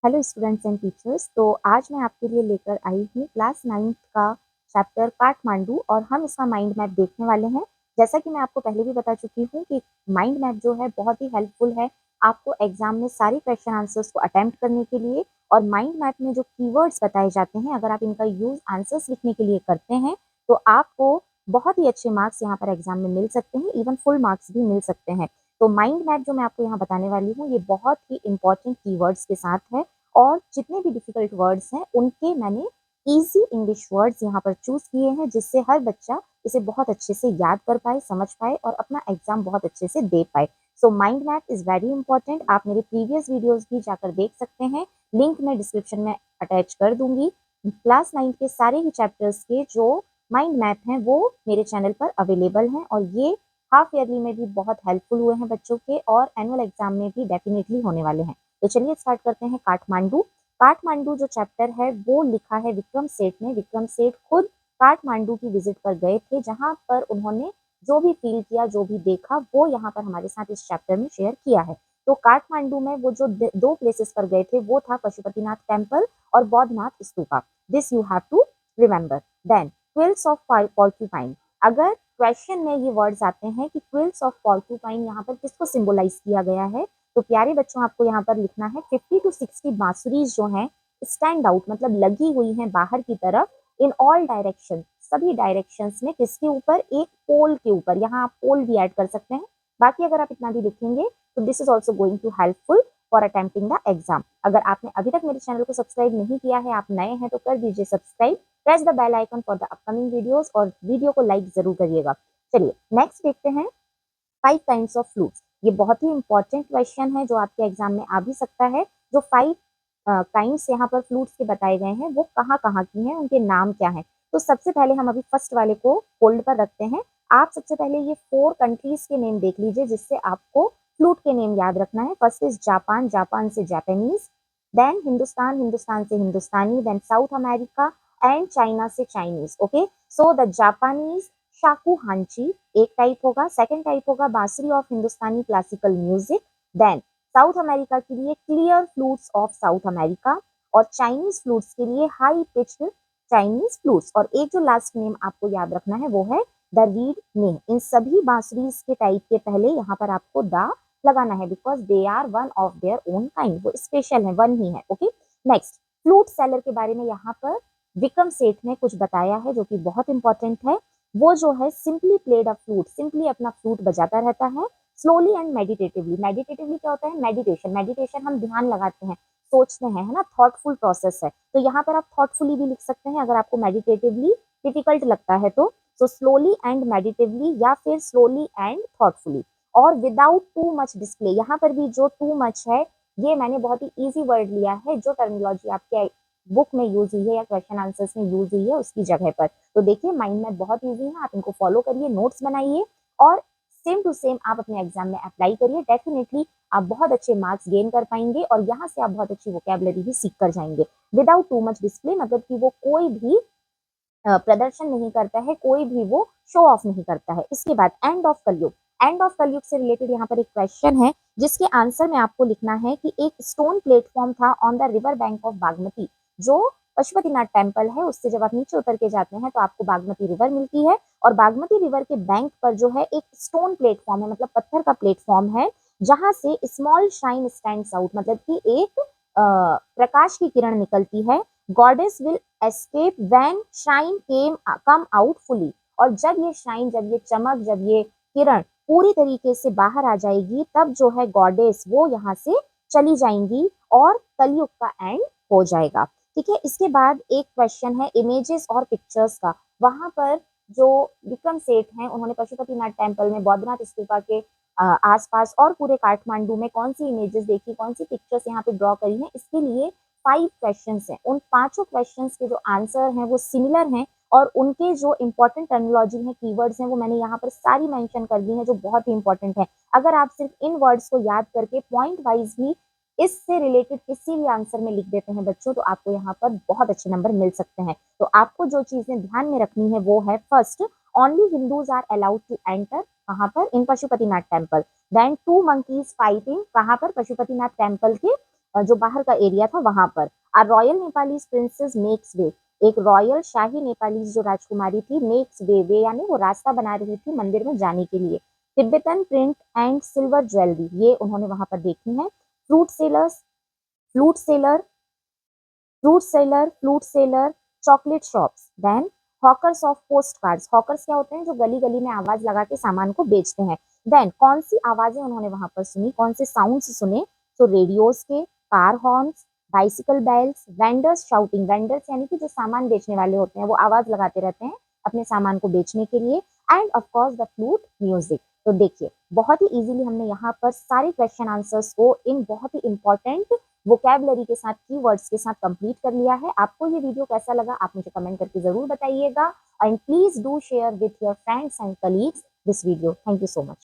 Hello students and teachers. तो आज मैं आपके लिए लेकर आई हूँ क्लास 9th का चैप्टर काठमांडू और हम इसका माइंड मैप देखने वाले हैं। जैसा कि मैं आपको पहले भी बता चुकी हूँ कि माइंड मैप जो है बहुत ही हेल्पफुल है आपको एग्जाम में सारे क्वेश्चन आंसर्स को अटेम्प्ट करने के लिए। और माइंड मैप में जो कीवर्ड्स बताए जाते हैं, अगर आप इनका यूज आंसर्स लिखने के लिए करते हैं तो आपको बहुत ही अच्छे मार्क्स यहाँ पर एग्जाम में मिल सकते हैं, इवन फुल मार्क्स भी मिल सकते हैं। तो माइंड मैप जो मैं आपको यहाँ बताने वाली हूँ ये बहुत ही इंपॉर्टेंट कीवर्ड्स के साथ है और जितने भी डिफिकल्ट वर्ड्स हैं उनके मैंने इजी इंग्लिश वर्ड्स यहाँ पर चूज किए हैं, जिससे हर बच्चा इसे बहुत अच्छे से याद कर पाए, समझ पाए और अपना एग्जाम बहुत अच्छे से दे पाए। So mind map is very important. आप मेरे प्रीवियस वीडियोस भी जाकर देख सकते हैं, लिंक मैं डिस्क्रिप्शन में अटैच कर दूंगी। क्लास 9 के सारे ही चैप्टर्स के जो माइंड मैप हैं वो मेरे चैनल पर अवेलेबल हैं और ये हाफ ईयरली में भी बहुत हेल्पफुल हुए हैं बच्चों के और एनुअल एग्जाम में भी डेफिनेटली होने वाले हैं। तो चलिए स्टार्ट करते हैं। काठमांडू। काठमांडू जो चैप्टर है वो लिखा है विक्रम सेठ ने। विक्रम सेठ खुद काठमांडू की विजिट पर गए थे, जहां पर उन्होंने जो भी फील किया, जो भी देखा, वो यहाँ पर हमारे साथ इस चैप्टर में शेयर किया है। तो काठमांडू में वो जो दो प्लेसेस पर गए थे वो था पशुपतिनाथ टेम्पल और Boudhanath stupa. This you have to remember. Then quills of porcupine. अगर क्वेश्चन में ये वर्ड्स आते हैं कि क्विल्स ऑफ पॉर्क्यूपाइन यहाँ पर किसको सिंबलाइज किया गया है, तो प्यारे बच्चों आपको यहाँ पर लिखना है 50 to 60 बांसुरीज जो हैं स्टैंड आउट, मतलब लगी हुई हैं बाहर की तरफ, इन ऑल डायरेक्शन, सभी डायरेक्शंस में। किसके ऊपर? एक पोल के ऊपर। यहाँ आप पोल भी ऐड कर सकते हैं। बाकी अगर आप इतना भी लिखेंगे तो this is also going to helpful for attempting the exam. अगर आपने अभी तक मेरे चैनल को सब्सक्राइब नहीं किया है, आप नए हैं तो कर दीजिए subscribe, press the bell icon for the upcoming videos और वीडियो को लाइक जरूर करिएगा। चलिए नेक्स्ट देखते हैं। 5 काइंड्स ऑफ फ्लूट्स। ये बहुत ही इंपॉर्टेंट क्वेश्चन है जो आपके एग्जाम में आ भी सकता है। जो 5 काइंड्स यहाँ पर फ्लूट्स के बताए गए हैं वो कहाँ कहाँ की हैं, उनके नाम क्या हैं। तो सबसे पहले हम अभी फर्स्ट वाले को होल्ड पर रखते हैं। आप सबसे पहले ये 4 कंट्रीज के नेम देख लीजिए जिससे आपको फ्लूट के नेम याद रखना है। फर्स्ट इज जापान, जापान से जापानीज। देन हिंदुस्तान, हिंदुस्तान से Hindustani. Then South America and China से Chinese. Okay, so the Japanese shakuhachi एक टाइप होगा। सेकंड टाइप होगा bansuri of Hindustani classical music. Then South America के लिए clear flutes of South America और Chinese flutes के लिए हाई पिच्ड चाइनीज फ्लूट्स। और एक जो लास्ट नेम आपको याद रखना है वो है द रीड नेम। इन सभी बांसुरीज के टाइप के पहले यहाँ पर आपको द लगाना है because they are one of their own kind, वो स्पेशल है, वन ही है। ओके, नेक्स्ट फ्लूट सेलर के बारे में यहाँ पर विक्रम सेठ ने कुछ बताया है जो कि बहुत इंपॉर्टेंट है। वो जो है simply played a flute, simply अपना फ्लूट बजाता रहता है। Slowly and meditatively. मेडिटेटिवली क्या होता है? मेडिटेशन। मेडिटेशन हम ध्यान लगाते हैं, सोचते हैं, है ना, थॉटफुल प्रोसेस है। तो यहाँ पर आप थॉटफुली भी लिख सकते हैं अगर आपको मेडिटेटिवली डिफिकल्ट लगता है तो। सो स्लोली एंड मेडिटेटिवली या फिर स्लोली एंड थॉटफुली। और विदाउट टू मच डिस्प्ले। यहाँ पर भी जो टू मच है ये मैंने बहुत ही इजी वर्ड लिया है, जो टर्मिनोलॉजी आपके बुक में यूज हुई है या क्वेश्चन आंसर्स में यूज हुई है उसकी जगह पर। तो देखिए माइंड मैप बहुत इजी है, आप इनको फॉलो करिए, नोट्स बनाइए और सेम टू सेम आप अपने एग्जाम में अप्लाई करिए। डेफिनेटली आप बहुत अच्छे मार्क्स गेन कर पाएंगे और यहाँ से आप बहुत अच्छी वोकेबलरी भी सीख कर जाएंगे। विदाउट टू मच डिस्प्ले मतलब कि वो कोई भी प्रदर्शन नहीं करता है, कोई भी वो शो ऑफ नहीं करता है। इसके बाद एंड ऑफ कलयुग। एंड ऑफ कलयुग से रिलेटेड यहाँ पर एक क्वेश्चन है जिसके आंसर में आपको लिखना है कि एक स्टोन प्लेटफॉर्म था on the river bank of Bagmati. जो पशुपतिनाथ टेम्पल है उससे जब आप नीचे उतर के जाते हैं तो आपको बागमती रिवर मिलती है और बागमती रिवर के बैंक पर जो है एक स्टोन प्लेटफॉर्म है, मतलब पत्थर का प्लेटफॉर्म है, जहां से स्मॉल शाइन स्टैंड्स आउट, मतलब कि एक प्रकाश की किरण निकलती है। Goddess will escape when shine come out fully. और जब ये शाइन, जब ये चमक, जब ये किरण पूरी तरीके से बाहर आ जाएगी तब जो है गॉडेस वो यहाँ से चली जाएंगी और कलयुग का एंड हो जाएगा। ठीक है, इसके बाद एक क्वेश्चन है इमेजेस और पिक्चर्स का। वहां पर जो विक्रम सेठ हैं उन्होंने पशुपतिनाथ टेम्पल में, बौद्धनाथ स्तूपा के आसपास और पूरे काठमांडू में कौन सी इमेजेस देखी, कौन सी पिक्चर्स यहाँ पे ड्रॉ करी हैं, इसके लिए 5 क्वेश्चंस हैं। उन पांचों क्वेश्चंस के जो आंसर हैं वो सिमिलर हैं और उनके जो इंपॉर्टेंट टर्मिनोलॉजी है, कीवर्ड्स हैं, वो मैंने यहाँ पर सारी मेंशन कर दी हैं जो बहुत ही इंपॉर्टेंट है। अगर आप सिर्फ इन वर्ड्स को याद करके पॉइंट वाइज भी इससे रिलेटेड किसी भी आंसर में लिख देते हैं बच्चों तो आपको यहाँ पर बहुत अच्छे नंबर मिल सकते हैं। तो आपको जो चीजें ध्यान में रखनी है वो है first, only Hindus are allowed to enter, कहाँ पर? In Pashupatinath temple. Then 2 monkeys fighting, कहाँ पर? पशुपतिनाथ टेम्पल के जो बाहर का एरिया था वहां पर। आ रॉयल नेपालीज प्रिंसेस मेक्स वे, एक रॉयल शाही नेपाली जो राजकुमारी थी, मेक्स वे, वे यानी वो रास्ता बना रही थी मंदिर में जाने के लिए। Tibetan print and silver jewellery, ये उन्होंने वहां पर देखी है। Fruit sellers, flute seller, fruit seller, chocolate shops, then hawkers of post cards, hawkers क्या होते हैं, जो गली गली में आवाज लगा के सामान को बेचते हैं। देन कौन सी आवाजें उन्होंने वहां पर सुनी, कौन से साउंड्स सुने, तो रेडियोज के, car horns, bicycle bells, vendors shouting, vendors यानी कि जो सामान बेचने वाले होते हैं वो आवाज लगाते रहते हैं अपने सामान को बेचने के लिए, end of course the flute music. तो देखिए बहुत ही इजीली हमने यहाँ पर सारे क्वेश्चन आंसर्स को इन बहुत ही इंपॉर्टेंट वोकैबुलरी के साथ, कीवर्ड्स के साथ कंप्लीट कर लिया है। आपको ये वीडियो कैसा लगा आप मुझे कमेंट करके जरूर बताइएगा, and please do share with your friends and colleagues this video. Thank you so much.